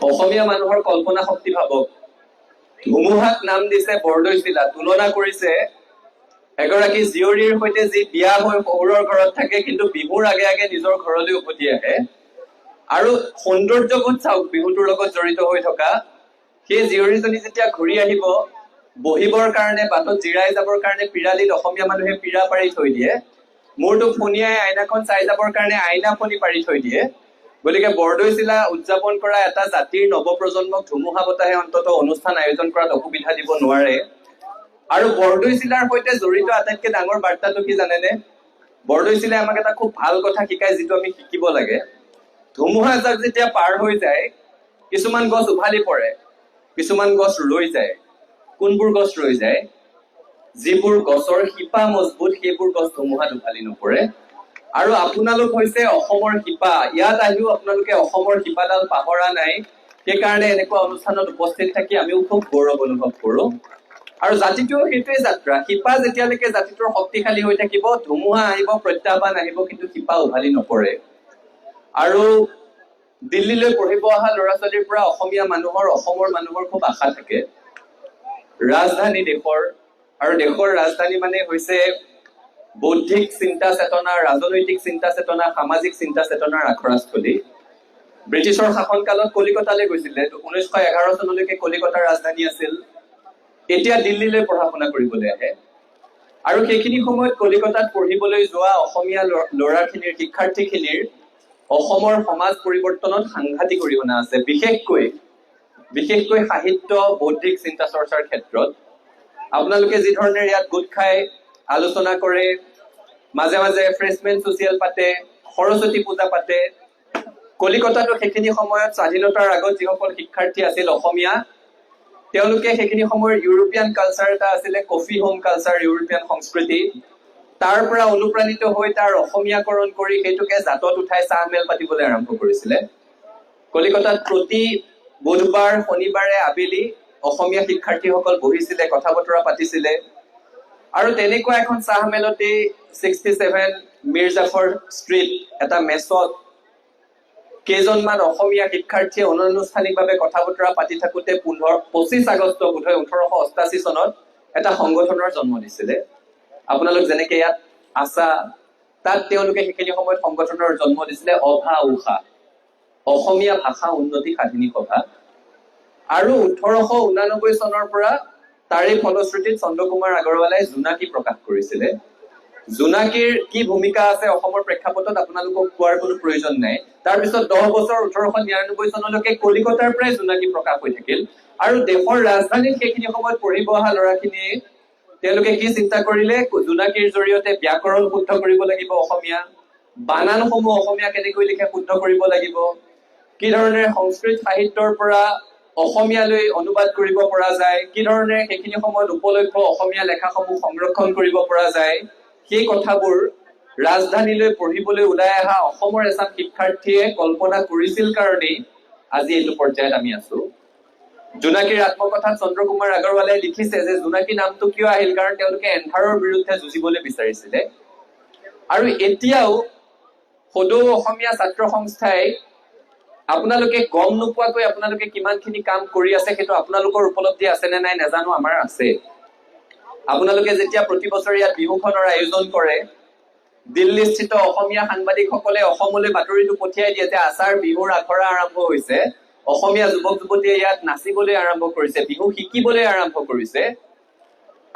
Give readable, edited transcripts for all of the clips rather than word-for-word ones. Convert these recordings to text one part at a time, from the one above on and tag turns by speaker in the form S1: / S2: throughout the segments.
S1: অসমীয়া মানুহৰ কল্পনা শক্তি ভাবক। ধুমুহাক নাম দিছে বৰদৈচিলা, তুলনা কৰিছে এগৰাকী জীয়ৰীৰ সৈতে যি বিয়া হৈ শহুৰৰ ঘৰত থাকে কিন্তু বিহুৰ আগে আগে নিজৰ ঘৰলৈ উভতি আহে। আৰু সৌন্দৰ্যবোধ চাওক বিহুটোৰ লগত জড়িত হৈ থকা। সেই জীয়ৰীজনী যেতিয়া ঘূৰি আহিব, বহিবৰ কাৰণে বাটত জিৰাই যাবৰ কাৰণে পিৰালিত অসমীয়া মানুহে পিৰা পাৰি থৈ দিয়ে। মূৰটো ফণিয়াই আইনাখন চাই যাবৰ কাৰণে আইনা ফণি পাৰি থৈ দিয়ে। গতিকে বৰদৈচিলা উদযাপন কৰা এটা জাতিৰ নৱপ্ৰজন্মক ধুমুহা বতাহে অন্তত অনুষ্ঠান আয়োজন কৰাত অসুবিধা দিব নোৱাৰে। আৰু বৰদৈচিলাৰ সৈতে জড়িত আটাইতকৈ ডাঙৰ বাৰ্তাটো কি জানেনে? বৰদৈচিলাই আমাক এটা খুব ভাল কথা শিকায়, যিটো আমি শিকিব লাগে। ধুমুহা যাক যেতিয়া পাৰ হৈ যায়, কিছুমান গছ উভালি পৰে, কিছুমান গছ ৰৈ যায়। কোনবোৰ গছ ৰৈ যায়? যিবোৰ গছৰ শিপা মজবুত, সেইবোৰ গছ ধুমুহাত উভালি নপৰে। আৰু আপোনালোক হৈছে অসমৰ শিপা। ইয়াত আহিও আপোনালোকে অসমৰ শিপাডাল পাহৰা নাই। সেইকাৰণে এনেকুৱা অনুষ্ঠানত উপস্থিত থাকি আমিও খুব গৌৰৱ অনুভৱ কৰো। আৰু জাতিটোও সেইটোৱে যাত্ৰা। শিপা যেতিয়ালৈকে জাতিটোৰ শক্তিশালী হৈ থাকিব, ধুমুহা আহিব, প্ৰত্যাহ্বান আহিব, কিন্তু শিপা উভালি নপৰে। আৰু দিল্লীলৈ পঢ়িব অহা ল'ৰা ছোৱালীৰ পৰা অসমীয়া মানুহৰ, অসমৰ মানুহৰ খুব আশা থাকে। ৰাজধানী দেশৰ, আৰু দেশৰ ৰাজধানী মানে হৈছে বৌদ্ধিক চিন্তা চেতনা, ৰাজনৈতিক চিন্তা চেতনা, সামাজিক চিন্তা চেতনাৰ আখৰাস্থলী। ব্ৰিটিছৰ শাসনকালত কলিকতালৈ গৈছিলে। 1911 চনলৈকে কলিকতাৰ ৰাজধানী আছিল। এতিয়া দিল্লীলৈ পঢ়া শুনা কৰিবলৈ আহে। আৰু সেইখিনি সময়ত কলিকতাত পঢ়িবলৈ যোৱা অসমীয়া ল'ৰাখিনিৰ, শিক্ষাৰ্থীখিনিৰ অসমৰ সমাজ পৰিৱৰ্তনত সাংঘাতিক অৰিহণা আছে। বিশেষকৈ সাহিত্য, বৌদ্ধিক চিন্তা চৰ্চাৰ ক্ষেত্ৰত। আপোনালোকে যি ধৰণে ইয়াত গোট খাই আলোচনা কৰে, মাজে মাজে ফ্ৰেছমেন ছচিয়েল পাতে, সৰস্বতী পূজা পাতে, কলিকতাতো সেইখিনি সময়ত স্বাধীনতাৰ আগত যিসকল শিক্ষাৰ্থী আছিল অসমীয়া, তেওঁলোকে সেইখিনি সময়ৰ ইউৰোপীয়ান কালচাৰ এটা আছিলে, কফি হোম কালচাৰ, ইউৰোপীয়ান সংস্কৃতি, তাৰ পৰা অনুপ্ৰাণিত হৈ তাৰ অসমীয়াকৰণ কৰি সেইটোকে জাতত উঠাই চাহ মেল পাতিবলৈ আৰম্ভ কৰিছিলে। কলিকতাত প্ৰতি বুধবাৰ, শনিবাৰে আবেলি অসমীয়া শিক্ষাৰ্থীসকল বহিছিলে, কথা বতৰা পাতিছিলে। আৰু তেনেকুৱা এখন চাহ মেলতেই 67 মিৰ জাফৰ ষ্ট্ৰীট এটা মেছত কেইজনমান অসমীয়া শিক্ষাৰ্থীয়ে অনানুষ্ঠানিকভাৱে কথা বতৰা পাতি থাকোতে 25 আগষ্ট বোধহয় 1888 চনত এটা সংগঠনৰ জন্ম দিছিলে। আপোনালোক যেনেকে ইয়াত আছা, তাত তেওঁলোকে সেইখিনি সময়ত সংগঠনৰ জন্ম দিছিলে অভা উষা, অসমীয়া ভাষা উন্নতি সাধিনী সভা। আৰু 1889 চনৰ পৰা তাৰে ফলশ্ৰুতিত চন্দ্ৰকুমাৰ আগৰৱালাই জোনাকী প্ৰকাশ কৰিছিলে। জোনাকীৰ কি ভূমিকা আছে অসমৰ প্ৰেক্ষাপটত আপোনালোকক কোৱাৰ কোনো প্ৰয়োজন নাই। তাৰপিছত 10 বছৰ 1899 চনলৈকে কলিকতাৰ পৰাই জোনাকী প্ৰকাশ হৈ থাকিল। আৰু দেশৰ ৰাজধানীত সেইখিনি সময়ত পঢ়িব অহা ল'ৰাখিনিয়ে তেওঁলোকে কি চিন্তা কৰিলে? জোনাকীৰ জৰিয়তে ব্যাকৰণ শুদ্ধ কৰিব লাগিব অসমীয়া, বানানসমূহ অসমীয়া কেনেকৈ লিখে শুদ্ধ কৰিব লাগিব, কি ধৰণে সংস্কৃত সাহিত্যৰ পৰা অসমীয়ালৈ অনুবাদ কৰিব পৰা যায়, কি ধৰণে সেইখিনি সময়ত উপলভ্য অসমীয়া লেখাসমূহ সংৰক্ষণ কৰিব পৰা যায়, সেই কথাবোৰ ৰাজধানীলৈ পঢ়িবলৈ ওলাই অহা অসমৰ এচাম শিক্ষাৰ্থীয়ে কল্পনা কৰিছিল কাৰণেই আজি এইটো পৰ্যায়ত আমি আছো। জোনাকীৰ আত্মকথাত চন্দ্ৰকুমাৰ আগৰৱালাই লিখিছে যে জোনাকী নামটো কিয় আহিল? কাৰণ তেওঁলোকে এন্ধাৰৰ বিৰুদ্ধে যুঁজিবলৈ বিচাৰিছিলে। আৰু এতিয়াও সদৌ অসমীয়া ছাত্ৰ সংস্থাই আপোনালোকে গম নোপোৱাকৈ আপোনালোকে কিমানখিনি কাম কৰি আছে সেইটো আপোনালোকৰ উপলব্ধি আছে নে নাই নাজানো, আমাৰ আছে। আপোনালোকে যেতিয়া প্ৰতি বছৰ ইয়াত বিহুখনৰ আয়োজন কৰে, দিল্লীস্থিত অসমীয়া সাংবাদিকসকলে অসমলৈ বাতৰিটো পঠিয়াই দিয়ে যে আচাৰ বিহুৰ আখৰা আৰম্ভ হৈছে, অসমীয়া যুৱক যুৱতীয়ে ইয়াত নাচিবলৈ আৰম্ভ কৰিছে, বিহু শিকিবলৈ আৰম্ভ কৰিছে।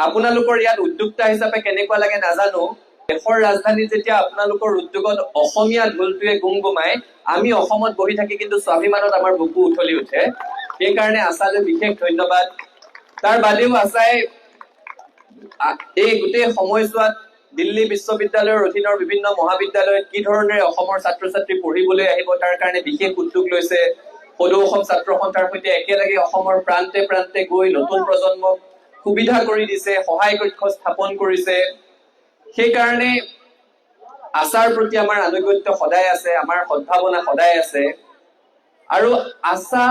S1: আপোনালোকৰ ইয়াত উদ্যোক্তা হিচাপে কেনেকুৱা লাগে নাজানো, দেশৰ ৰাজধানীত যেতিয়া আপোনালোকৰ উদ্যোগত অসমীয়া ঢোলটোৱে গুমগুমাই, আমি অসমত বহি থাকি কিন্তু স্বাভিমানত আমাৰ বুকু উঠলি উঠে। সেইকাৰণে আচালৈ বিশেষ ধন্যবাদ। তাৰ বাদেও আচাই এই গোটেই সময়ছোৱাত দিল্লী বিশ্ববিদ্যালয়ৰ অধীনৰ বিভিন্ন মহাবিদ্যালয়ত কি ধৰণে অসমৰ ছাত্ৰ ছাত্ৰী পঢ়িবলৈ আহিব তাৰ কাৰণে বিশেষ উদ্যোগ লৈছে। সদৌ অসম ছাত্ৰ সন্থাৰ সৈতে একেলগে অসমৰ প্ৰান্তে প্ৰান্তে গৈ নতুন প্ৰজন্মক সুবিধা কৰি দিছে, সহায় কক্ষ স্থাপন কৰিছে। সেইকাৰণে আচাৰ প্ৰতি আমাৰ আনুগত্য সদায় আছে, আমাৰ সদ্ভাৱনা সদায় আছে। আৰু আশা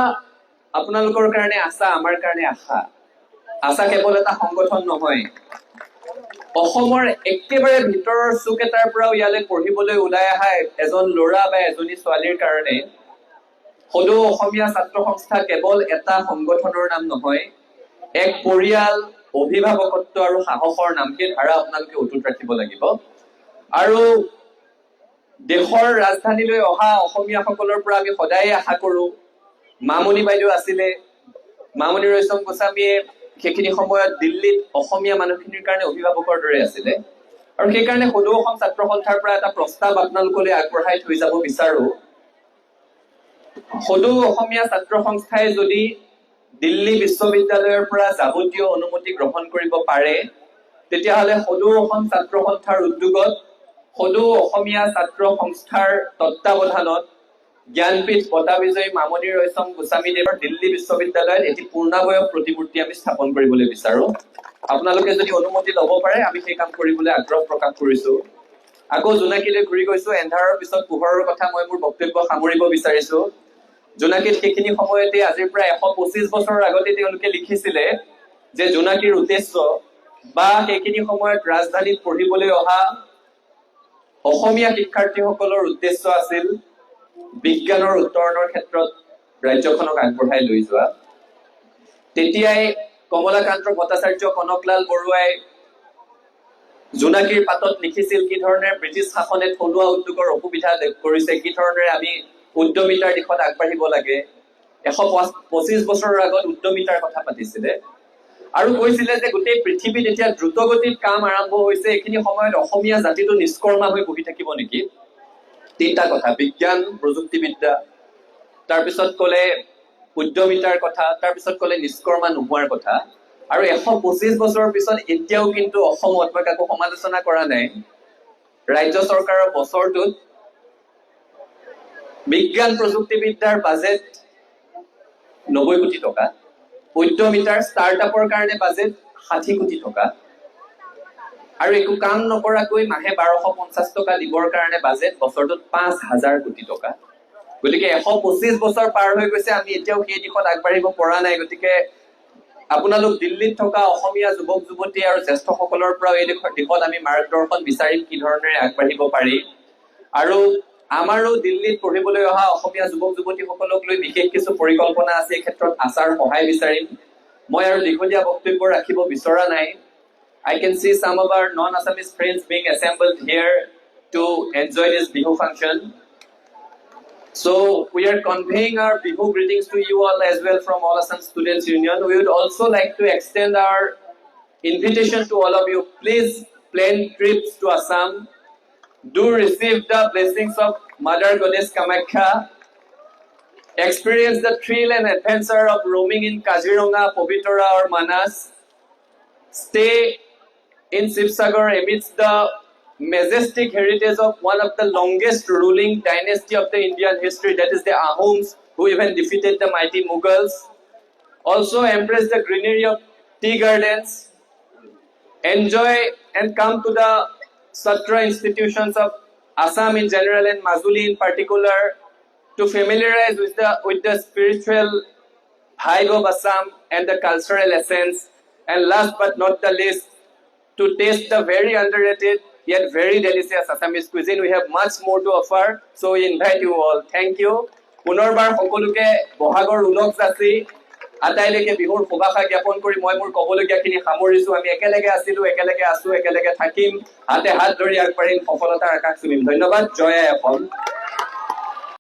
S1: আপোনালোকৰ কাৰণে আশা, আমাৰ কাৰণে আশা। আশা কেৱল এটা সংগঠন নহয়, অসমৰ একেবাৰে ভিতৰৰ চুক এটাৰ পৰাও ইয়ালৈ পঢ়িবলৈ ওলাই অহা এজন ল'ৰা বা এজনী ছোৱালীৰ কাৰণে সদৌ অসমীয়া ছাত্ৰ সংস্থা কেৱল এটা সংগঠনৰ নাম নহয়, এক পৰিয়াল, অভিভাৱকত্ব আৰু সাহসৰ নাম। সেই ধাৰা আপোনালোকে অটুট ৰাখিব লাগিব। আৰু দেশৰ ৰাজধানীলৈ অহা অসমীয়াসকলৰ পৰা আমি সদায় আশা কৰো, মামনি বাইদেউ আছিলে, মামনি ৰয়ছম গোস্বামীয়ে সেইখিনি সময়ত দিল্লীত অসমীয়া মানুহখিনিৰ কাৰণে অভিভাৱকৰ দৰে আছিলে। আৰু সেইকাৰণে সদৌ অসম ছাত্ৰ সন্থাৰ পৰা এটা প্ৰস্তাৱ আপোনালোকলৈ আগবঢ়াই থৈ যাব বিচাৰো। সদৌ অসমীয়া ছাত্ৰ সংস্থাই যদি দিল্লী বিশ্ববিদ্যালয়ৰ পৰা যাৱতীয় অনুমতি গ্ৰহণ কৰিব পাৰে, তেতিয়াহ'লে সদৌ অসম ছাত্ৰ সন্থাৰ উদ্যোগত সদৌ অসমীয়া ছাত্ৰ সংস্থাৰ তত্বাৱধানত জ্ঞানপীঠ বঁটা বিজয়ী মামনি ৰয়ছম গোস্বামীদেৱৰ দিল্লী বিশ্ববিদ্যালয়ত এটি পূৰ্ণাবয়ব প্ৰতিমূৰ্তি আমি স্থাপন কৰিবলৈ বিচাৰো। আপোনালোকে যদি অনুমতি ল'ব পাৰে আমি সেই কাম কৰিবলৈ আগ্ৰহ প্ৰকাশ কৰিছো। আকৌ জোনাকীলৈ ঘূৰি গৈছো। এন্ধাৰৰ পিছত পোহৰৰ কথা মই মোৰ বক্তব্য সামৰিব বিচাৰিছো। জোনাকীত সেইখিনি সময়তে আজিৰ প্ৰায় 125 বছৰৰ আগতে তেওঁলোকে লিখিছিলে যে জোনাকীৰ উদ্দেশ্য বা সেইখিনি সময়ত ৰাজধানীত পঢ়িবলৈ অহা অসমীয়া শিক্ষাৰ্থীসকলৰ উদ্দেশ্য আছিল বিজ্ঞানৰ উত্তৰণৰ ক্ষেত্ৰত ৰাজ্যখনক আগবঢ়াই লৈ যোৱা। তেতিয়াই কমলাকান্ত ভট্টাচাৰ্য, কনকলাল বৰুৱাই জোনাকীৰ পাতত লিখিছিল কি ধৰণে ব্ৰিটিছ শাসনে থলুৱা উদ্যোগৰ অসুবিধা কৰিছে, কি ধৰণে আমি উদ্যমিতাৰ দিশত আগবাঢ়িব লাগে। 125 বছৰৰ আগত উদ্যমিতাৰ কথা পাতিছিলে আৰু কৈছিলে যে গোটেই পৃথিৱীত এতিয়া দ্ৰুতগতিত কাম আৰম্ভ হৈছে, এইখিনি সময়ত অসমীয়া জাতিটো নিষ্কৰ্মা হৈ বহি থাকিব নেকি। তিনিটা কথা, বিজ্ঞান প্ৰযুক্তিবিদ্যা, তাৰপিছত ক'লে উদ্যমিতাৰ কথা, তাৰপিছত ক'লে নিষ্কৰ্মা নোহোৱাৰ কথা। আৰু 125 বছৰৰ পিছত এতিয়াও কিন্তু অসমত, মই কাকো সমালোচনা কৰা নাই, ৰাজ্য চৰকাৰৰ বছৰটোত বিজ্ঞান প্ৰযুক্তিবিদ্যাৰ বাজেট 90 কোটি টকা, উদ্যমিতাৰ ষ্টাৰ্টআপৰ কাৰণে বাজেট 60 কোটি টকা, আৰু একো কাম নকৰাকৈ মাহে 1250 টকা দিবৰ কাৰণে বাজেট বছৰটোত 5000 কোটি টকা। গতিকে 125 বছৰ পাৰ হৈ গৈছে, আমি এতিয়াও সেই দিশত আগবাঢ়িব পৰা নাই। গতিকে আপোনালোক দিল্লীত থকা অসমীয়া যুৱক যুৱতী আৰু জ্যেষ্ঠসকলৰ পৰা এই দিশত আমি মাৰ্গদৰ্শন বিচাৰিম কি ধৰণেৰে আগবাঢ়িব পাৰি। আৰু আমাৰো দিল্লীত পঢ়িবলৈ অহা অসমীয়া যুৱক যুৱতীসকলক লৈ বিশেষ কিছু পৰিকল্পনা আছে, এই ক্ষেত্ৰত আচাৰ সহায় বিচাৰিম। মই আৰু দীঘলীয়া বক্তব্য ৰাখিব বিচৰা নাই। I can see some of our non-Assamese friends being assembled here to enjoy this Bihu function. So we are conveying our Bihu greetings to you all as well from All Assam Students Union. We would also like to extend our invitation to all of you. Please plan trips to Assam. Do receive the blessings of Mother Goddess Kamakhya. Experience the thrill and adventure of roaming in Kaziranga, Povitra or Manas. Stay in Sibsagar amidst the majestic heritage of one of the longest ruling dynasty of the Indian history, that is the Ahoms, who even defeated the mighty Mughals. Also embrace the greenery of tea gardens. Enjoy and come to the Satra institutions of Assam in general and Majuli in particular to familiarize with the spiritual vibe of Assam and the cultural essence. And last but not the least, to taste the very underrated yet very delicious Assamese cuisine. We have much more to offer, so we invite you all. Thank you. পুনৰবাৰ সকলোকে বহাগৰ উলগ যাত্ৰী আটাইলৈকে বিহুৰ শুভাশা জ্ঞাপন কৰি মই মোৰ ক'বলগীয়াখিনি সামৰিছো। আমি একেলগে আছিলো, একেলগে আছো, একেলগে থাকিম, হাতে হাত ধৰি আগবাঢ়িম, সফলতাৰ আকাশ চুমিম। ধন্যবাদ। জয় আই অসম।